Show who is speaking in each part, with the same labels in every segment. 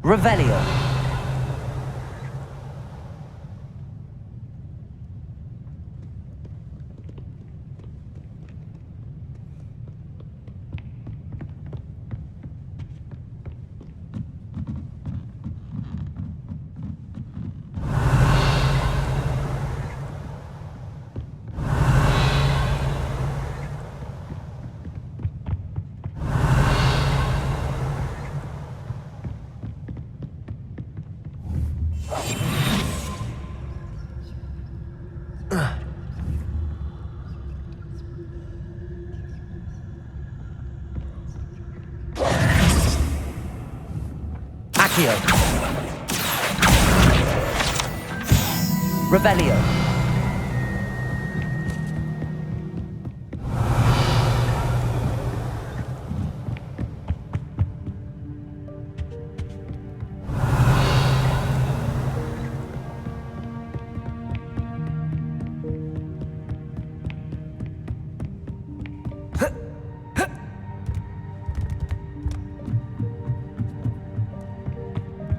Speaker 1: Revelio. Aksiyon. Revelio.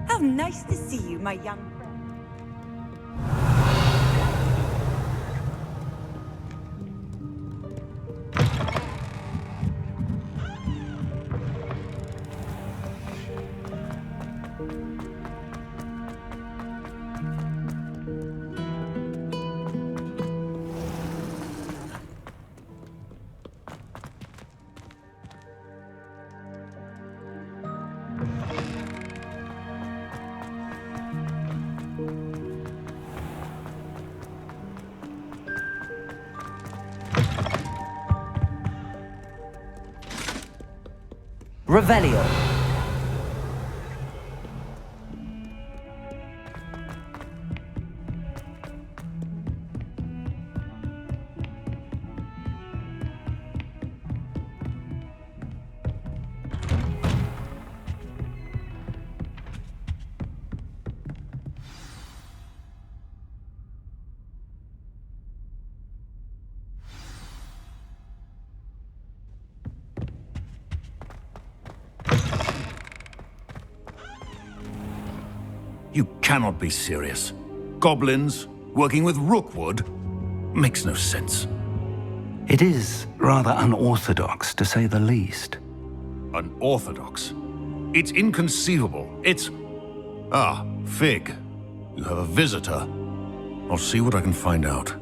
Speaker 2: How nice to see you, my young friend.
Speaker 1: Revelio.
Speaker 3: You cannot be serious. Goblins working with Rookwood makes no sense.
Speaker 4: It is rather unorthodox, to say the least.
Speaker 3: Unorthodox? It's inconceivable. It's... Ah, Fig. You have a visitor. I'll see what I can find out.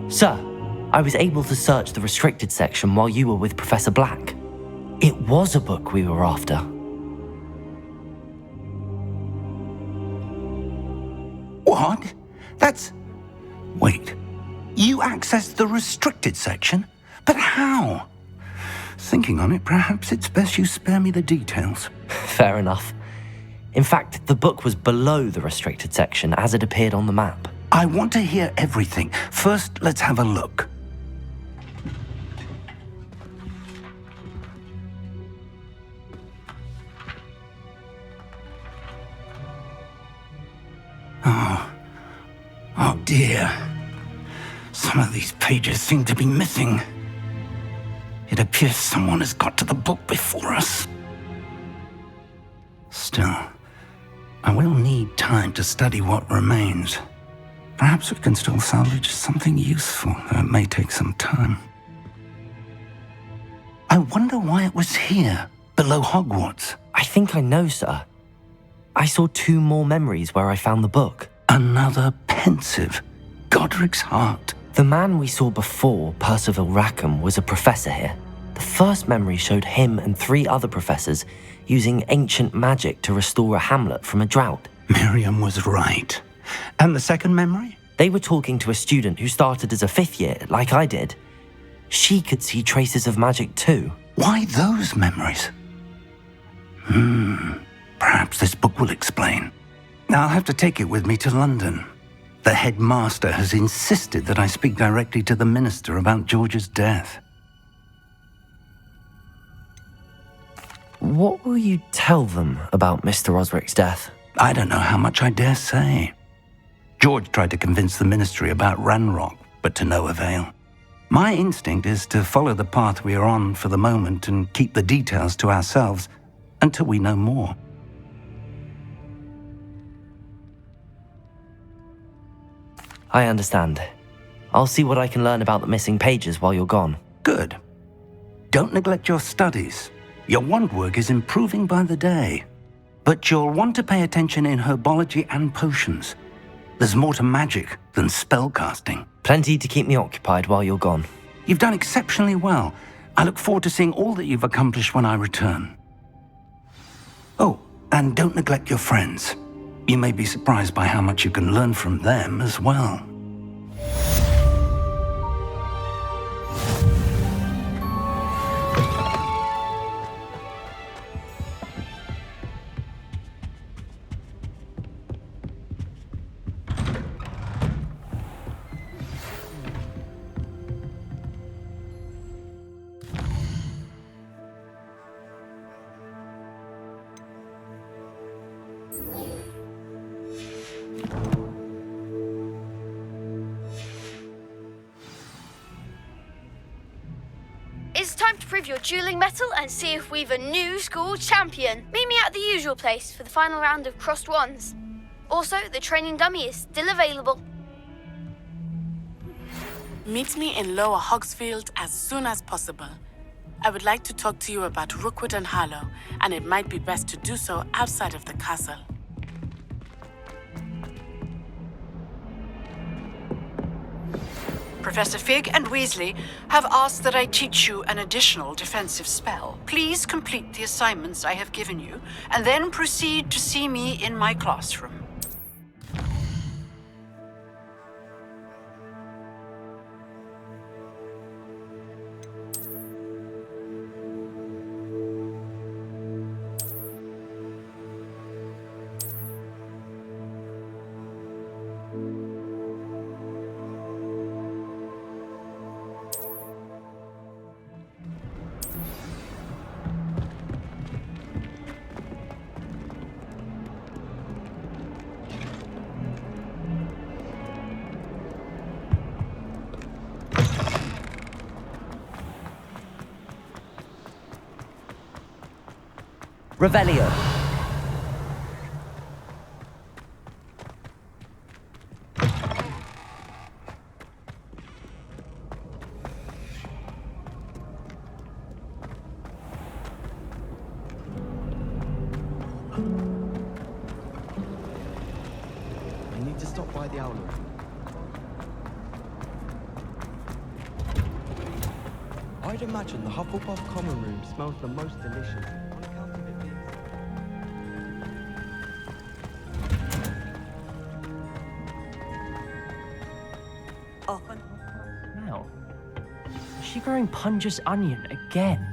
Speaker 1: Sir, I was able to search the restricted section while you were with Professor Black. It was a book we were after.
Speaker 4: What? That's... Wait. You accessed the restricted section? But how? Thinking on it, perhaps it's best you spare me the details.
Speaker 1: Fair enough. In fact, the book was below the restricted section as it appeared on the map.
Speaker 4: I want to hear everything. First, let's have a look. Oh dear. Some of these pages seem to be missing. It appears someone has got to the book before us. Still, I will need time to study what remains. Perhaps we can still salvage something useful, though it may take some time. I wonder why it was here, below Hogwarts.
Speaker 1: I think I know, sir. I saw 2 more memories where I found the book.
Speaker 4: Another pensive, Godric's heart.
Speaker 1: The man we saw before, Percival Rackham, was a professor here. The first memory showed him and 3 other professors using ancient magic to restore a hamlet from a drought.
Speaker 4: Miriam was right. And the second memory?
Speaker 1: They were talking to a student who started as a 5th year, like I did. She could see traces of magic too.
Speaker 4: Why those memories? Perhaps this book will explain. I'll have to take it with me to London. The headmaster has insisted that I speak directly to the minister about George's death.
Speaker 1: What will you tell them about Mr. Osric's death?
Speaker 4: I don't know how much I dare say. George tried to convince the ministry about Ranrock, but to no avail. My instinct is to follow the path we are on for the moment and keep the details to ourselves until we know more.
Speaker 1: I understand. I'll see what I can learn about the missing pages while you're gone.
Speaker 4: Good. Don't neglect your studies. Your wand work is improving by the day. But you'll want to pay attention in herbology and potions. There's more to magic than spellcasting.
Speaker 1: Plenty to keep me occupied while you're gone.
Speaker 4: You've done exceptionally well. I look forward to seeing all that you've accomplished when I return. Oh, and don't neglect your friends. You may be surprised by how much you can learn from them as well.
Speaker 5: It's time to prove your dueling mettle and see if we've a new school champion. Meet me at the usual place for the final round of crossed wands. Also, the training dummy is still available.
Speaker 6: Meet me in Lower Hogsfield as soon as possible. I would like to talk to you about Rookwood and Harlow, and it might be best to do so outside of the castle.
Speaker 7: Professor Fig and Weasley have asked that I teach you an additional defensive spell. Please complete the assignments I have given you, and then proceed to see me in my classroom.
Speaker 1: Revelio.
Speaker 8: I need to stop by the owlery. I'd imagine the Hufflepuff common room smells the most delicious. On account of it being...
Speaker 2: Often.
Speaker 9: Now, is she growing Punja's onion again?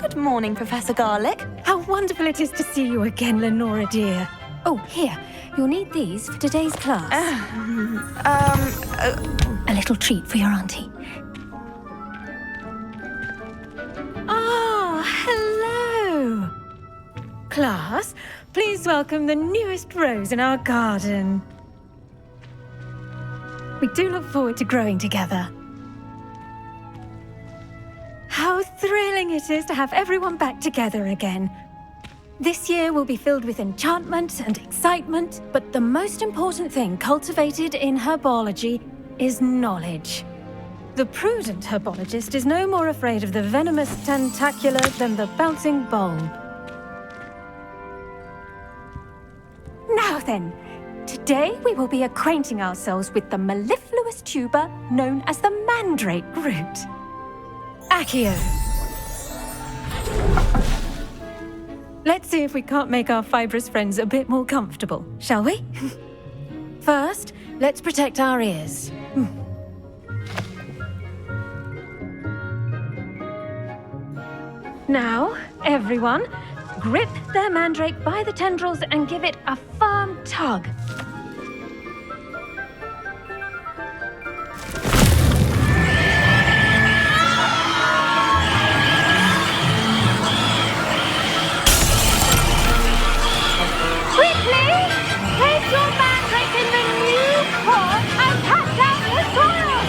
Speaker 2: Good morning, Professor Garlick.
Speaker 10: How wonderful it is to see you again, Lenora dear. Oh, here, you'll need these for today's class. A little treat for your auntie. Ah, hello. Class, please welcome the newest rose in our garden. We do look forward to growing together. How thrilling it is to have everyone back together again. This year will be filled with enchantment and excitement, but the most important thing cultivated in herbology is knowledge. The prudent herbologist is no more afraid of the venomous tentacula than the bouncing bulb. Now then, today we will be acquainting ourselves with the mellifluous tuber known as the mandrake root. Accio. Let's see if we can't make our fibrous friends a bit more comfortable, shall we? First, let's protect our ears. Now, everyone, grip their mandrake by the tendrils and give it a firm tug. Quickly, place your mandrake in the new pot and pat down the soil.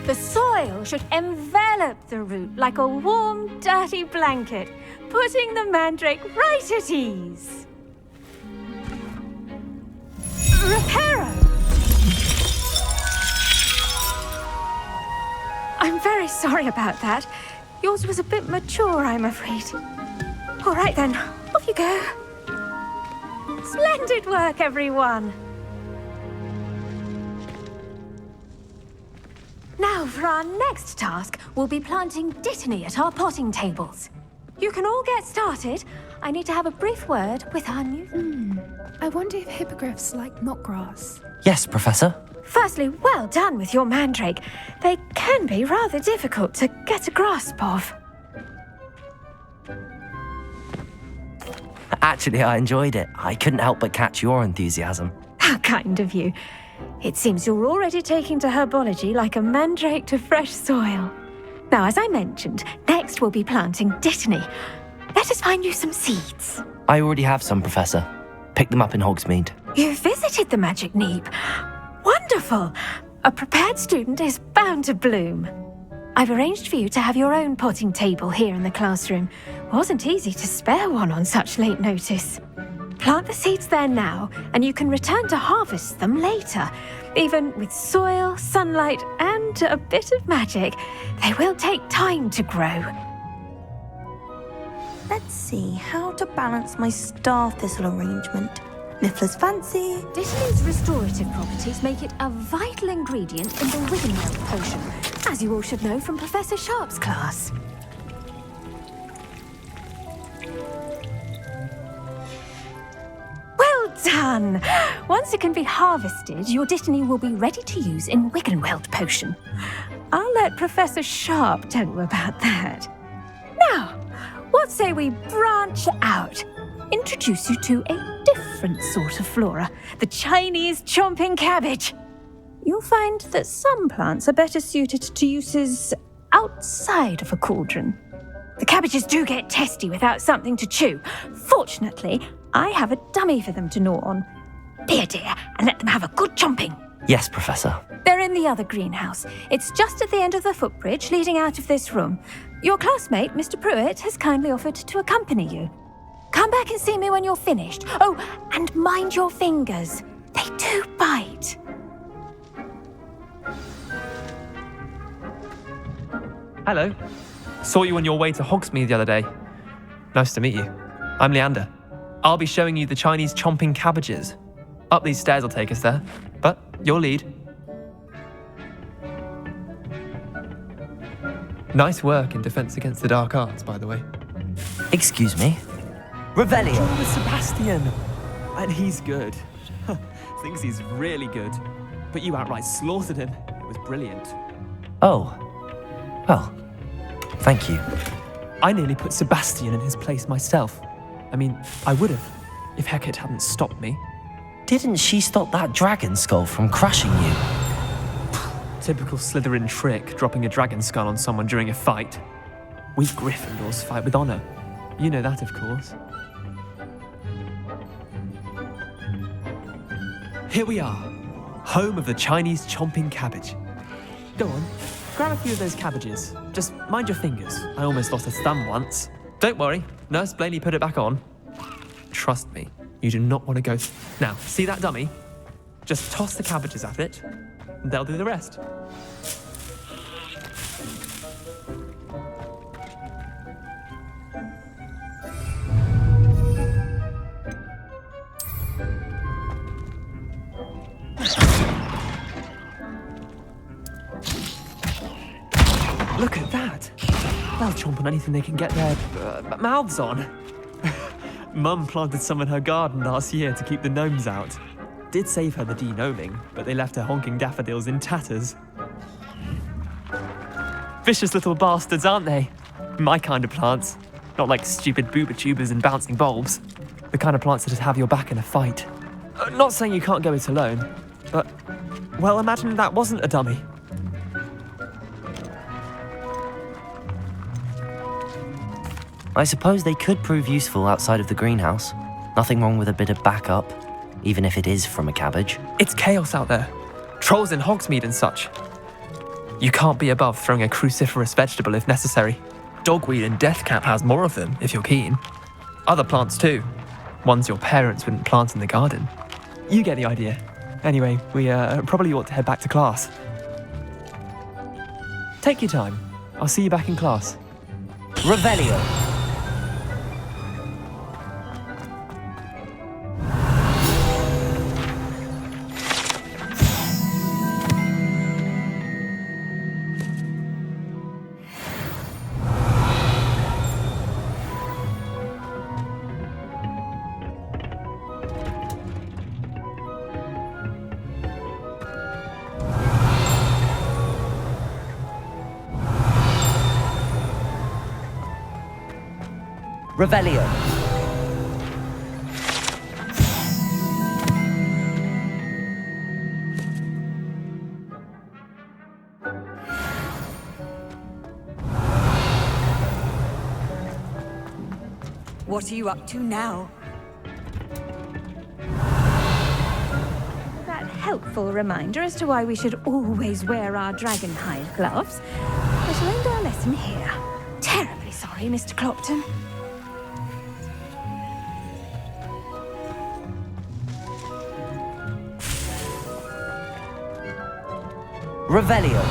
Speaker 10: The soil should envelop the root like a warm, dirty blanket, putting the mandrake right at ease. Reparo! I'm very sorry about that. Yours was a bit mature, I'm afraid. All right then, off you go. Splendid work, everyone. Now, for our next task, we'll be planting dittany at our potting tables. You can all get started. I need to have a brief word with our new...
Speaker 11: I wonder if hippogriffs like knotgrass.
Speaker 1: Yes, Professor.
Speaker 10: Firstly, well done with your mandrake. They can be rather difficult to get a grasp of.
Speaker 1: Actually, I enjoyed it. I couldn't help but catch your enthusiasm.
Speaker 10: How kind of you. It seems you're already taking to herbology like a mandrake to fresh soil. Now, as I mentioned, next we'll be planting dittany. Let us find you some seeds.
Speaker 1: I already have some, Professor. Picked them up in Hogsmeade.
Speaker 10: You visited the Magic Neep. Wonderful! A prepared student is bound to bloom. I've arranged for you to have your own potting table here in the classroom. Wasn't easy to spare one on such late notice. Plant the seeds there now, and you can return to harvest them later. Even with soil, sunlight, and a bit of magic, they will take time to grow.
Speaker 2: Let's see how to balance my star thistle arrangement. Niffler's fancy.
Speaker 10: Dittany's restorative properties make it a vital ingredient in the Wiggenweld potion, as you all should know from Professor Sharp's class. Well done! Once it can be harvested, your dittany will be ready to use in Wiggenweld potion. I'll let Professor Sharp tell you about that. Now, what say we branch out? Introduce you to a different sort of flora, the Chinese chomping cabbage. You'll find that some plants are better suited to uses outside of a cauldron. The cabbages do get testy without something to chew. Fortunately, I have a dummy for them to gnaw on. Be a dear and let them have a good chomping.
Speaker 1: Yes, Professor.
Speaker 10: They're in the other greenhouse. It's just at the end of the footbridge leading out of this room. Your classmate, Mr. Pruitt, has kindly offered to accompany you. Come back and see me when you're finished. Oh, and mind your fingers. They do bite.
Speaker 12: Hello. Saw you on your way to Hogsmeade the other day. Nice to meet you. I'm Leander. I'll be showing you the Chinese chomping cabbages. Up these stairs will take us there, but your lead. Nice work in Defense Against the Dark Arts, by the way.
Speaker 1: Excuse me? Revelio!
Speaker 12: With Sebastian! And he's good. Thinks he's really good. But you outright slaughtered him. It was brilliant.
Speaker 1: Oh. Well, thank you.
Speaker 12: I nearly put Sebastian in his place myself. I mean, I would have, if Hecate hadn't stopped me.
Speaker 1: Didn't she stop that dragon skull from crushing you?
Speaker 12: Typical Slytherin trick, dropping a dragon skull on someone during a fight. We Gryffindors fight with honor. You know that, of course. Here we are, home of the Chinese chomping cabbage. Go on, grab a few of those cabbages. Just mind your fingers. I almost lost a thumb once. Don't worry, Nurse Blaney put it back on. Trust me, you do not want to go... Now, see that dummy? Just toss the cabbages at it, and they'll do the rest. Look at that! They'll chomp on anything they can get their mouths on. Mum planted some in her garden last year to keep the gnomes out. Did save her the de-gnoming, but they left her honking daffodils in tatters. Vicious little bastards, aren't they? My kind of plants. Not like stupid booba tubers and bouncing bulbs. The kind of plants that just have your back in a fight. Not saying you can't go it alone, but, well, imagine that wasn't a dummy.
Speaker 1: I suppose they could prove useful outside of the greenhouse. Nothing wrong with a bit of backup, even if it is from a cabbage.
Speaker 12: It's chaos out there. Trolls in Hogsmeade and such. You can't be above throwing a cruciferous vegetable if necessary. Dogweed and deathcap has more of them, if you're keen. Other plants too. Ones your parents wouldn't plant in the garden. You get the idea. Anyway, we probably ought to head back to class. Take your time. I'll see you back in class.
Speaker 1: Revelio. Revelio.
Speaker 13: What are you up to now?
Speaker 10: That helpful reminder as to why we should always wear our dragon hide gloves. I shall end our lesson here. Terribly sorry, Mr. Clopton.
Speaker 1: Revelio.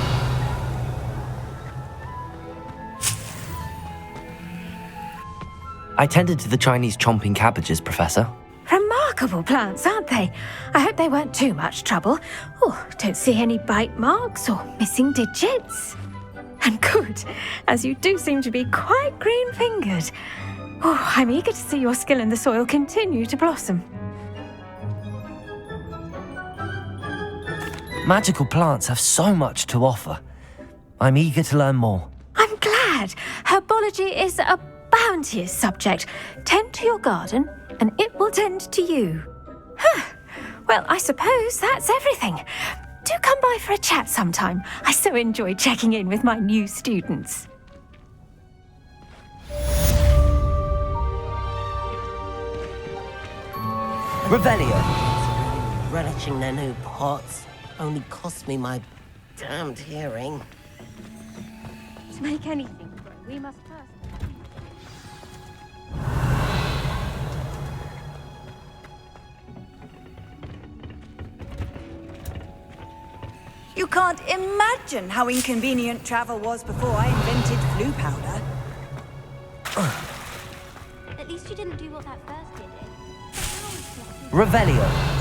Speaker 1: I tended to the Chinese chomping cabbages, Professor.
Speaker 10: Remarkable plants, aren't they? I hope they weren't too much trouble. Oh, don't see any bite marks or missing digits. And good, as you do seem to be quite green-fingered. Oh, I'm eager to see your skill in the soil continue to blossom.
Speaker 1: Magical plants have so much to offer. I'm eager to learn more.
Speaker 10: I'm glad. Herbology is a bounteous subject. Tend to your garden, and it will tend to you. Well, I suppose that's everything. Do come by for a chat sometime. I so enjoy checking in with my new students.
Speaker 1: Revelio.
Speaker 14: Relishing their new pots only cost me my damned hearing.
Speaker 10: To make anything grow, we must first...
Speaker 13: You can't imagine how inconvenient travel was before I invented flu powder.
Speaker 5: At least you didn't do what that first kid did.
Speaker 1: Revelio.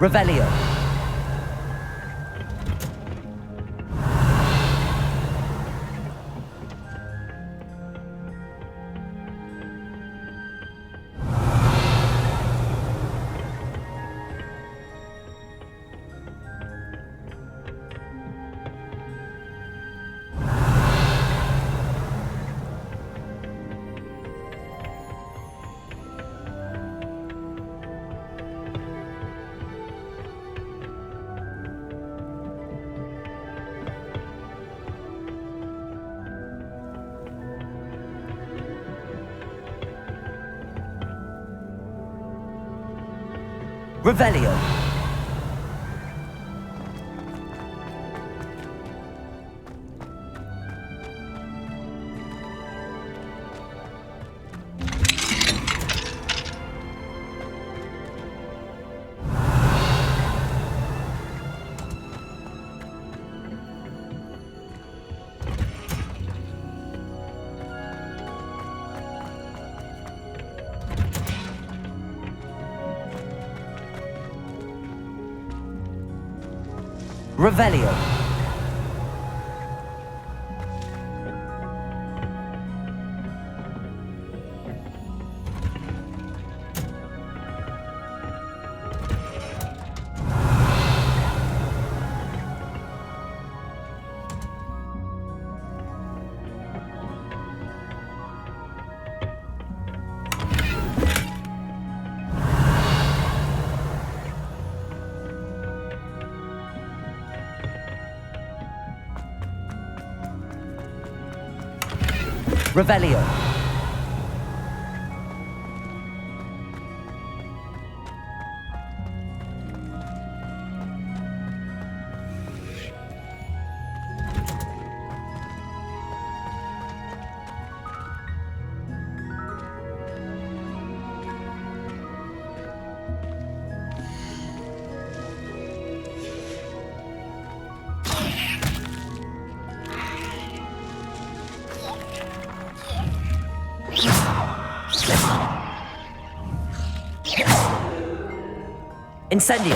Speaker 1: Revelio. Revelio. Revelio. Revelio. Incendio.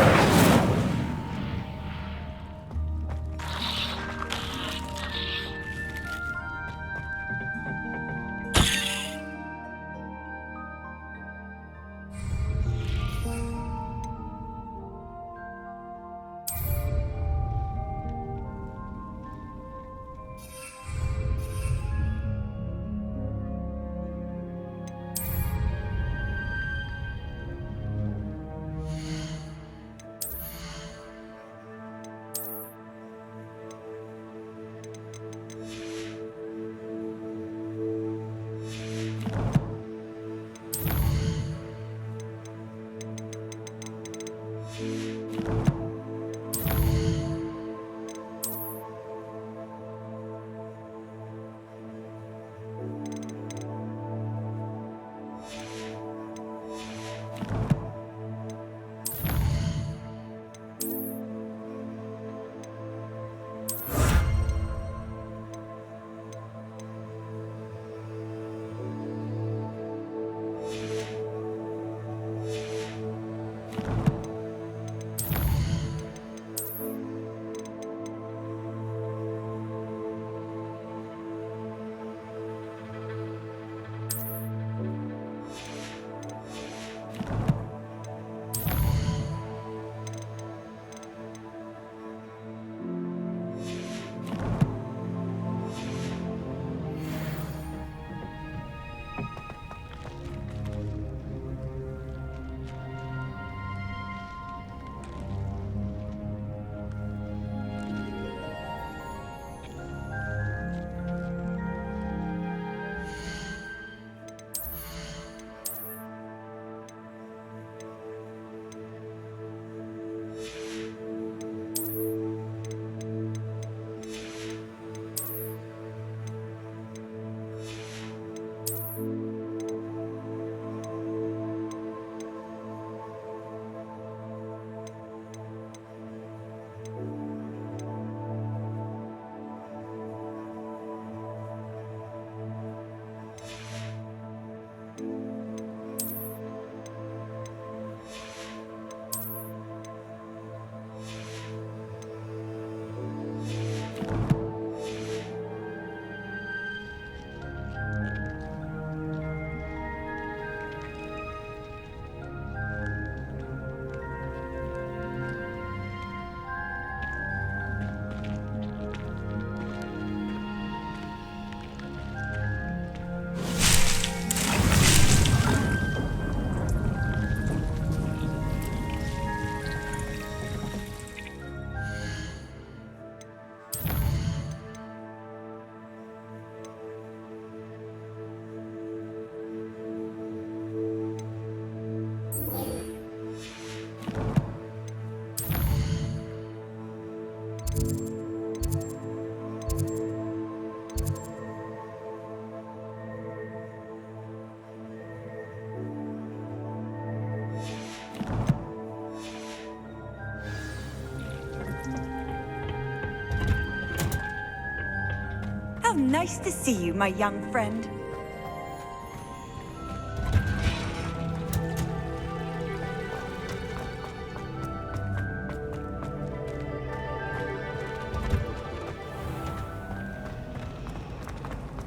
Speaker 13: How nice to see you, my young friend.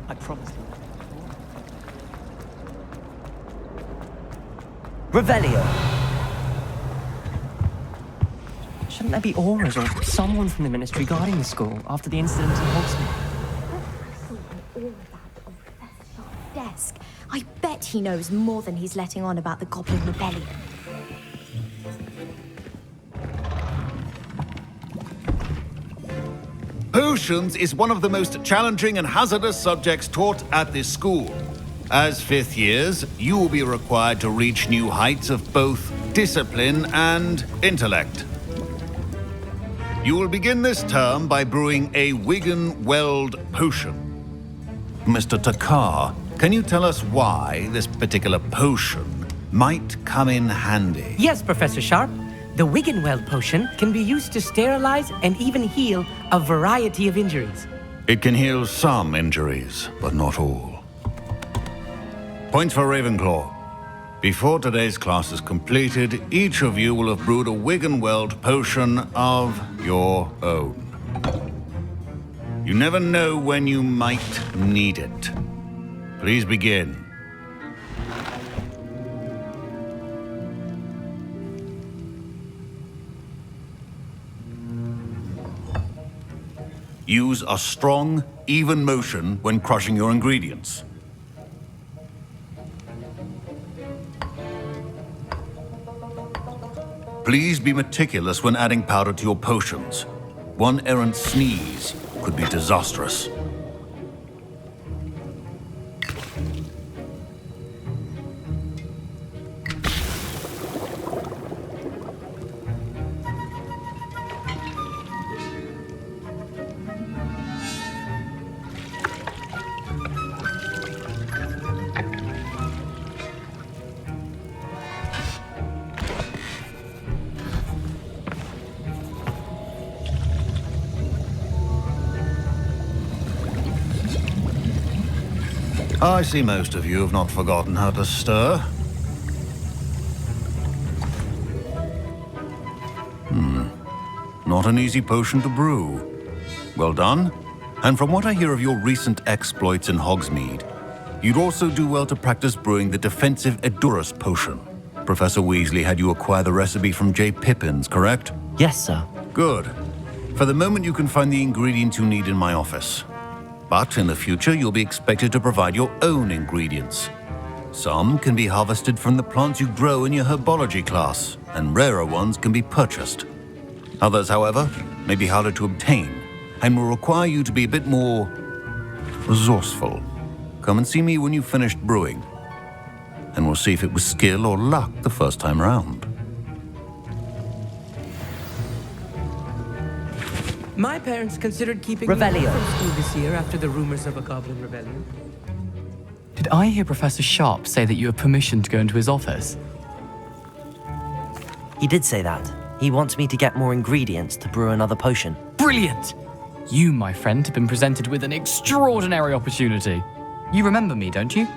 Speaker 12: I promise you.
Speaker 1: Revelio.
Speaker 9: Shouldn't there be auras or someone from the ministry guarding the school after the incident in Hogsmeade?
Speaker 15: Desk. I bet he knows more than he's letting on about the Goblin Rebellion.
Speaker 3: Who potions is one of the most challenging and hazardous subjects taught at this school. As fifth years, you will be required to reach new heights of both discipline and intellect. You will begin this term by brewing a Wigan-Weld potion. Mr. Takar, can you tell us why this particular potion might come in handy?
Speaker 16: Yes, Professor Sharp. The Wigan-Weld potion can be used to sterilize and even heal a variety of injuries.
Speaker 3: It can heal some injuries, but not all. Points for Ravenclaw. Before today's class is completed, each of you will have brewed a Wigan-Weld potion of your own. You never know when you might need it. Please begin. Use a strong, even motion when crushing your ingredients. Please be meticulous when adding powder to your potions. One errant sneeze could be disastrous. I see most of you have not forgotten how to stir. Not an easy potion to brew. Well done. And from what I hear of your recent exploits in Hogsmeade, you'd also do well to practice brewing the defensive Edurus potion. Professor Weasley had you acquire the recipe from J. Pippins, correct?
Speaker 1: Yes, sir.
Speaker 3: Good. For the moment, you can find the ingredients you need in my office. But in the future, you'll be expected to provide your own ingredients. Some can be harvested from the plants you grow in your herbology class, and rarer ones can be purchased. Others, however, may be harder to obtain, and will require you to be a bit more resourceful. Come and see me when you've finished brewing, and we'll see if it was skill or luck the first time round.
Speaker 16: My parents considered keeping
Speaker 1: Revelio.
Speaker 16: me away from school this year after the rumors of a goblin rebellion.
Speaker 17: Did I hear Professor Sharp say that you have permission to go into his office?
Speaker 1: He did say that. He wants me to get more ingredients to brew another potion.
Speaker 17: Brilliant! You, my friend, have been presented with an extraordinary opportunity. You remember me, don't you?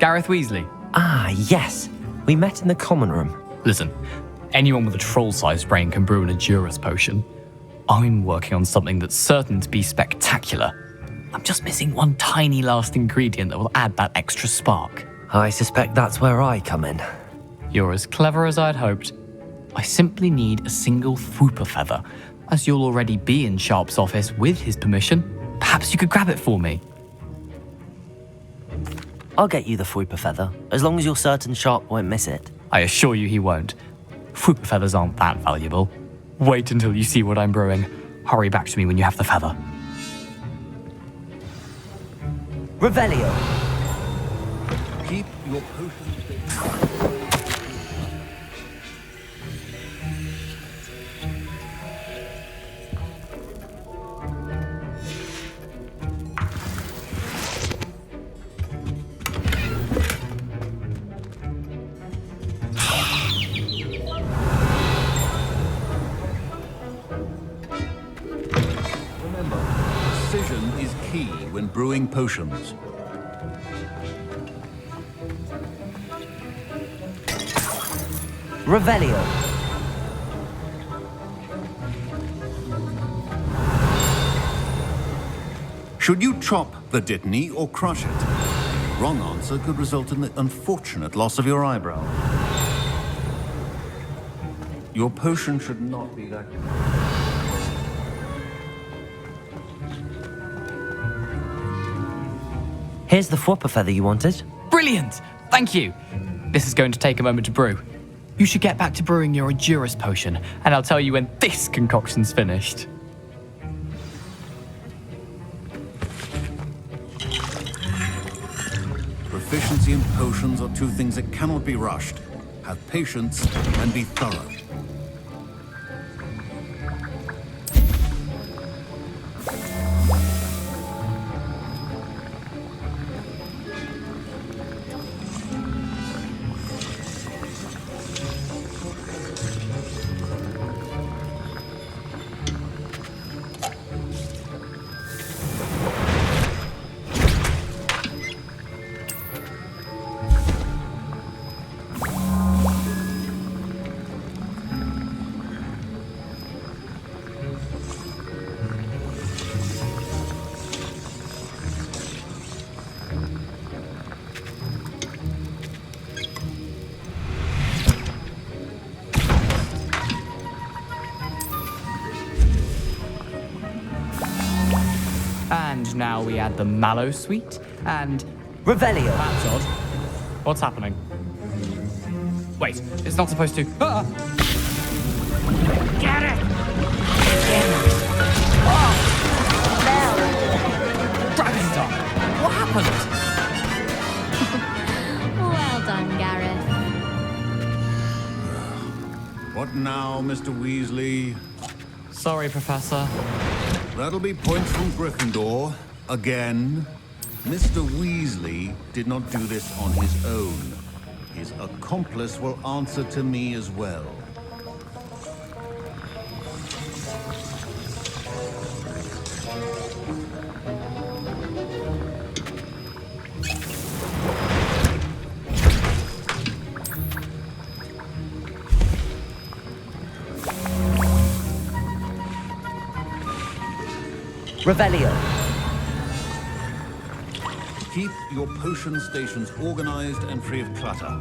Speaker 17: Gareth Weasley.
Speaker 1: Ah, yes. We met in the common room.
Speaker 17: Listen, anyone with a troll-sized brain can brew an Edurus potion. I'm working on something that's certain to be spectacular. I'm just missing one tiny last ingredient that will add that extra spark.
Speaker 1: I suspect that's where I come in.
Speaker 17: You're as clever as I'd hoped. I simply need a single Fwooper feather. As you'll already be in Sharp's office with his permission, perhaps you could grab it for me.
Speaker 1: I'll get you the Fwooper feather, as long as you're certain Sharp won't miss it.
Speaker 17: I assure you he won't. Fwooper feathers aren't that valuable. Wait until you see what I'm brewing. Hurry back to me when you have the feather.
Speaker 1: Revelio.
Speaker 3: Keep your potions. Precision is key when brewing potions.
Speaker 1: Revelio.
Speaker 3: Should you chop the Dittany or crush it? The wrong answer could result in the unfortunate loss of your eyebrow. Your potion should not be that.
Speaker 1: Here's the Fwooper feather you wanted.
Speaker 17: Brilliant! Thank you. This is going to take a moment to brew. You should get back to brewing your Edurus potion, and I'll tell you when this concoction's finished.
Speaker 3: Proficiency and potions are two things that cannot be rushed. Have patience and be thorough.
Speaker 17: And now we add the Mallow Suite and...
Speaker 16: Revelio.
Speaker 17: That's odd. What's happening? Wait, it's not supposed to... Ah!
Speaker 16: Get it! Oh!
Speaker 17: Dragonstar! What happened?
Speaker 15: Well done, Gareth.
Speaker 3: What now, Mr. Weasley?
Speaker 17: Sorry, Professor.
Speaker 3: That'll be points from Gryffindor. Again. Mr. Weasley did not do this on his own. His accomplice will answer to me as well.
Speaker 16: Revelio.
Speaker 3: Keep your potion stations organized and free of clutter.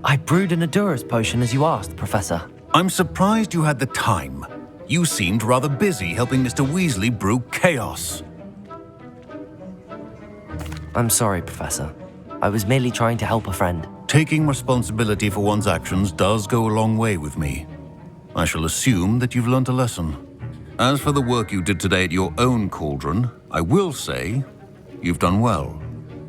Speaker 1: I brewed an Adurus potion as you asked, Professor.
Speaker 3: I'm surprised you had the time. You seemed rather busy helping Mr. Weasley brew chaos.
Speaker 1: I'm sorry, Professor. I was merely trying to help a friend.
Speaker 3: Taking responsibility for one's actions does go a long way with me. I shall assume that you've learnt a lesson. As for the work you did today at your own cauldron, I will say you've done well.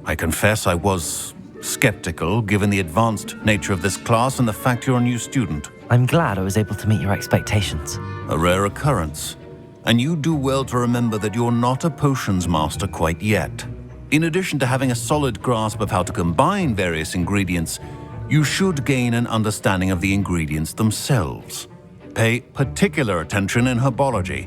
Speaker 3: I confess I was skeptical given the advanced nature of this class and the fact you're a new student.
Speaker 1: I'm glad I was able to meet your expectations.
Speaker 3: A rare occurrence. And you do well to remember that you're not a potions master quite yet. In addition to having a solid grasp of how to combine various ingredients, you should gain an understanding of the ingredients themselves. Pay particular attention in herbology.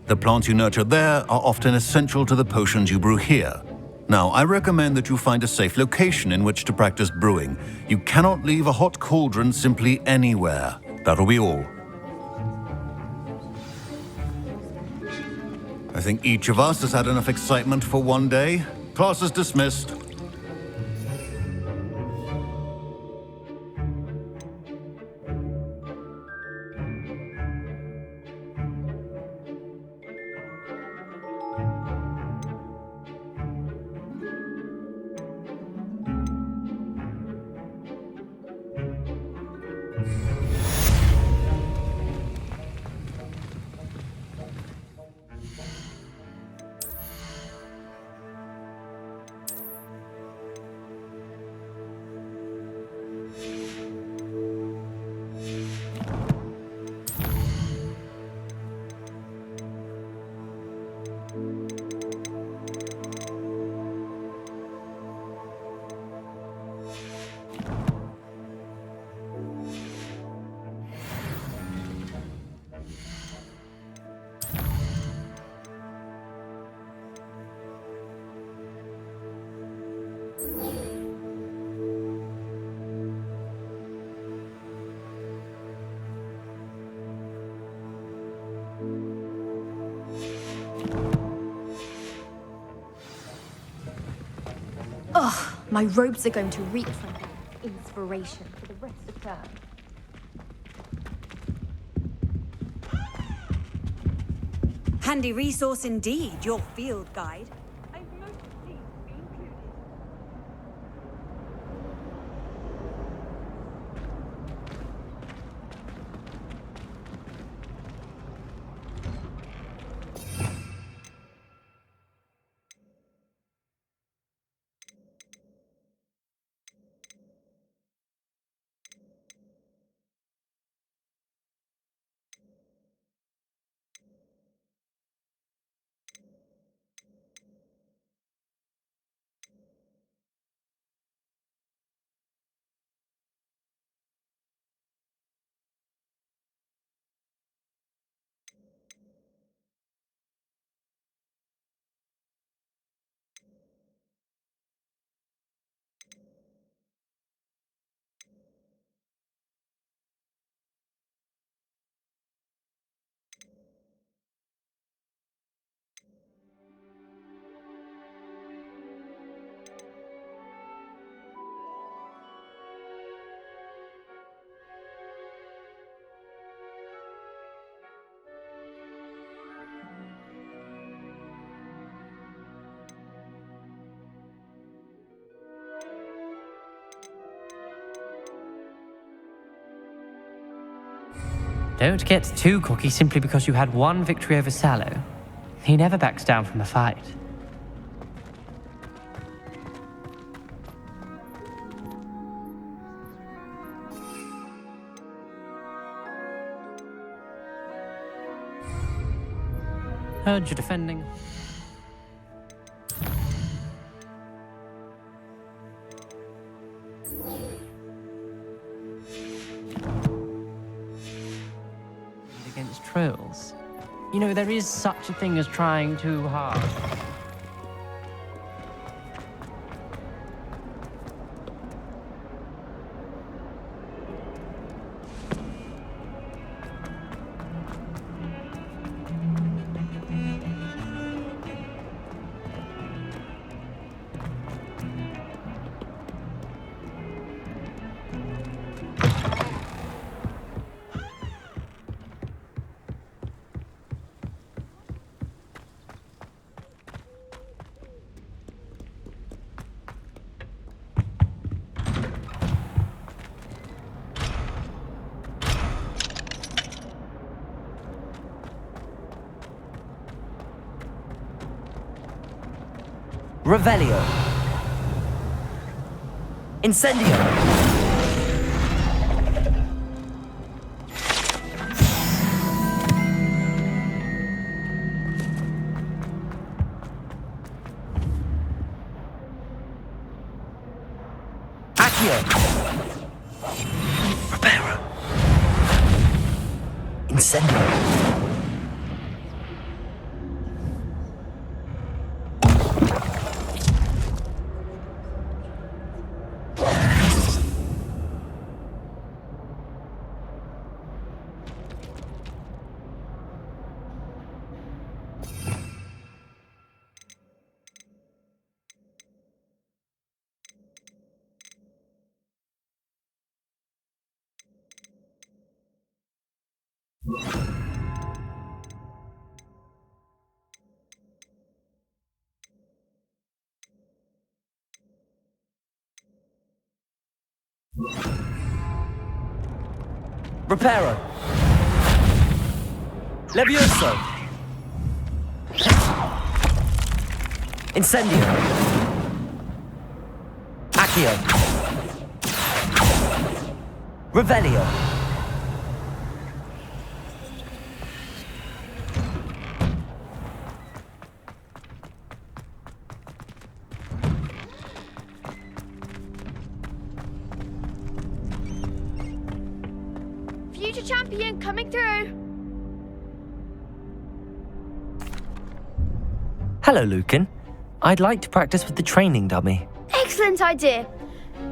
Speaker 3: The plants you nurture there are often essential to the potions you brew here. Now, I recommend that you find a safe location in which to practice brewing. You cannot leave a hot cauldron simply anywhere. That'll be all. I think each of us has had enough excitement for one day. Class is dismissed.
Speaker 15: Ugh, my robes are going to reek from inspiration for the rest of term.
Speaker 13: Handy resource indeed, your field guide.
Speaker 9: Don't get too cocky simply because you had one victory over Sallow. He never backs down from a fight. Heard you're defending. Against trolls. You know, there is such a thing as trying too hard.
Speaker 1: Revelio. Incendio. Aksiyon. Reparo. Incendio. Reparo. Levioso. Incendio. Aksiyon. Revelio.
Speaker 5: Future champion coming through.
Speaker 1: Hello, Lucan. I'd like to practice with the training dummy.
Speaker 5: Excellent idea.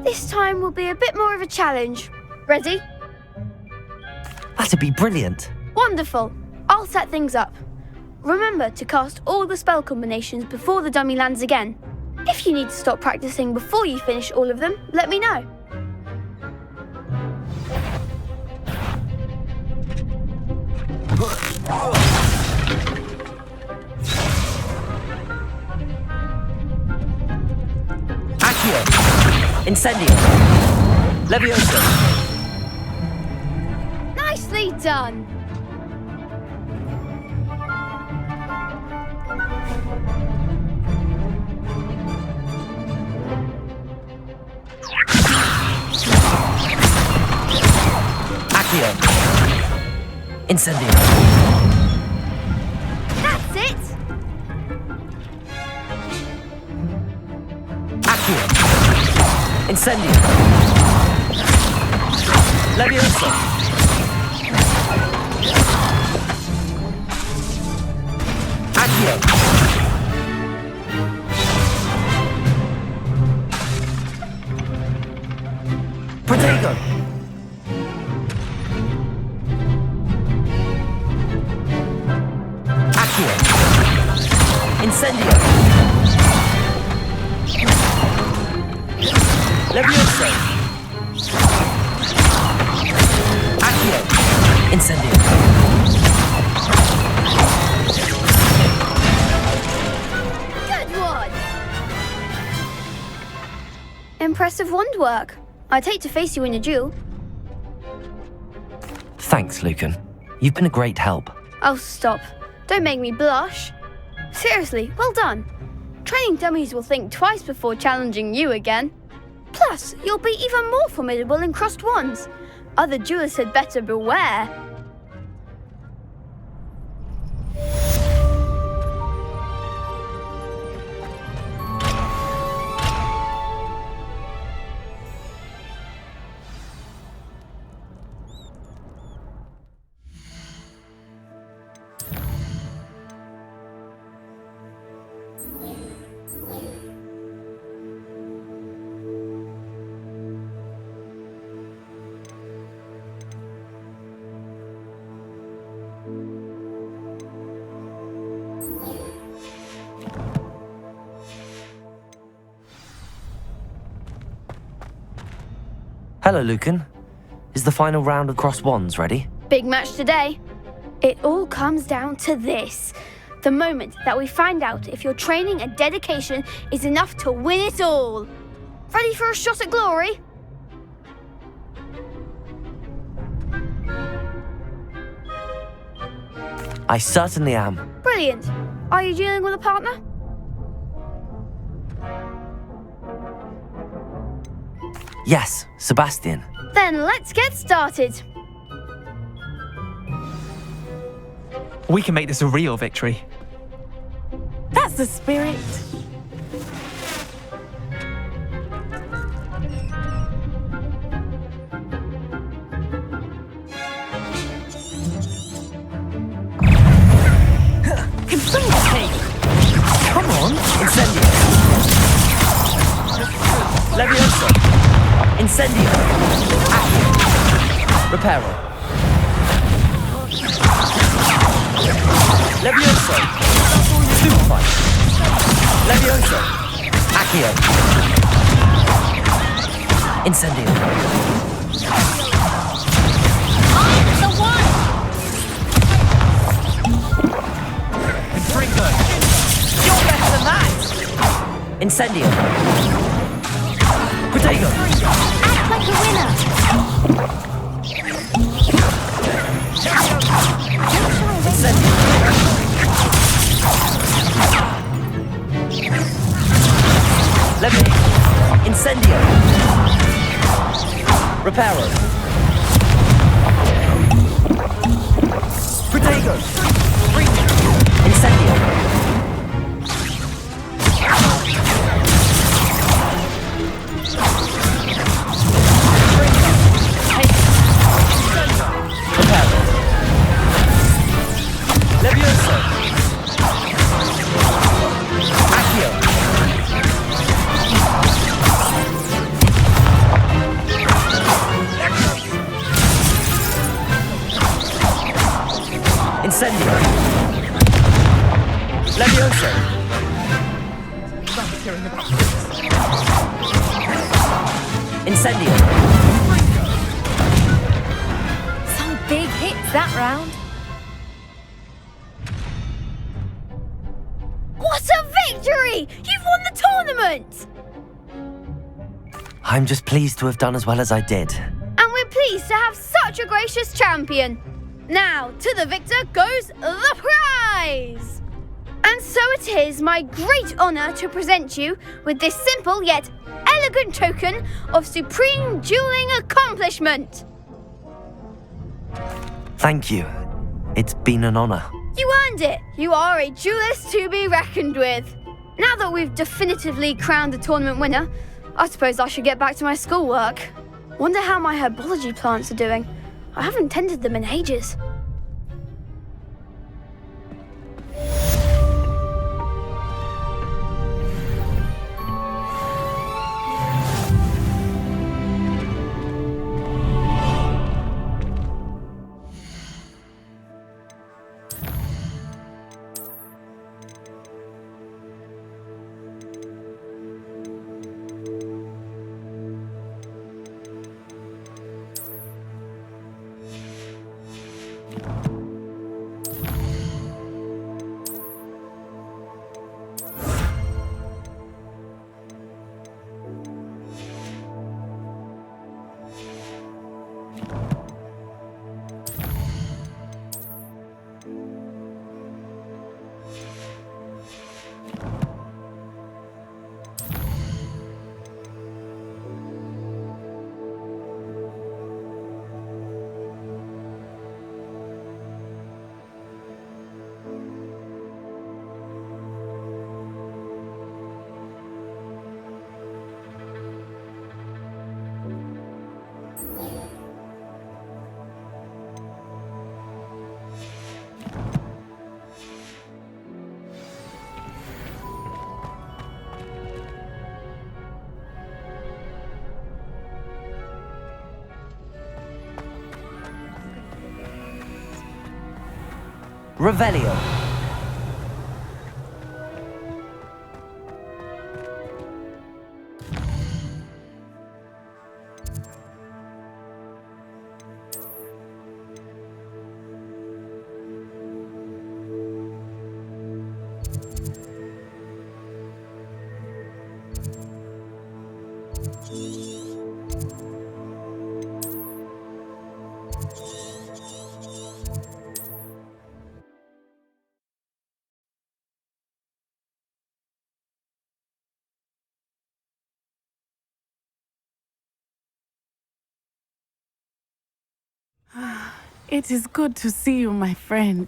Speaker 5: This time will be a bit more of a challenge. Ready?
Speaker 1: That'd be brilliant.
Speaker 5: Wonderful. I'll set things up. Remember to cast all the spell combinations before the dummy lands again. If you need to stop practicing before you finish all of them, let me know.
Speaker 1: Aksiyon. Incendio. Levioso.
Speaker 5: Nicely done.
Speaker 1: Aksiyon. Incendio.
Speaker 5: That's it.
Speaker 1: Aksiyon. Incendio. Levioso. Aksiyon. Protego. Aksiyon. Incendio. Levioso. Aksiyon. Incendio.
Speaker 5: Good one. Impressive wand work. I'd hate to face you in a duel.
Speaker 1: Thanks, Lucan. You've been a great help.
Speaker 5: Oh, stop. Don't make me blush. Seriously, well done. Training dummies will think twice before challenging you again. Plus, you'll be even more formidable in crossed wands. Other duelists had better beware.
Speaker 1: Hello, Lucan. Is the final round of cross wands ready?
Speaker 5: Big match today. It all comes down to this. The moment that we find out if your training and dedication is enough to win it all. Ready for a shot at glory?
Speaker 1: I certainly am.
Speaker 5: Brilliant. Are you dealing with a partner?
Speaker 1: Yes, Sebastian.
Speaker 5: Then let's get started.
Speaker 12: We can make this a real victory.
Speaker 6: That's the spirit.
Speaker 16: Can someone take? Come on, Incendio. Levioso. Incendio. Accio. Reparo. Levioso. Stupefy. Levioso. Accio. Incendio.
Speaker 5: I'm the one!
Speaker 16: Confringo. You're better than that. Incendio. Protego.
Speaker 5: Act like a winner!
Speaker 16: Incendio. Levi. Incendio. Reparo. Protego. Incendio. Reparo. Levioso. Accio. Incendio. Levioso. Incendio.
Speaker 10: Some big hits that round.
Speaker 5: What a victory! You've won the tournament!
Speaker 1: I'm just pleased to have done as well as I did.
Speaker 5: And we're pleased to have such a gracious champion. Now, to the victor goes the prize! And so it is my great honour to present you with this simple yet elegant token of supreme dueling accomplishment.
Speaker 1: Thank you. It's been an honour.
Speaker 5: You earned it. You are a duelist to be reckoned with. Now that we've definitively crowned the tournament winner, I suppose I should get back to my schoolwork. Wonder how my herbology plants are doing. I haven't tended them in ages.
Speaker 16: Revelio.
Speaker 6: It is good to see you, my friend.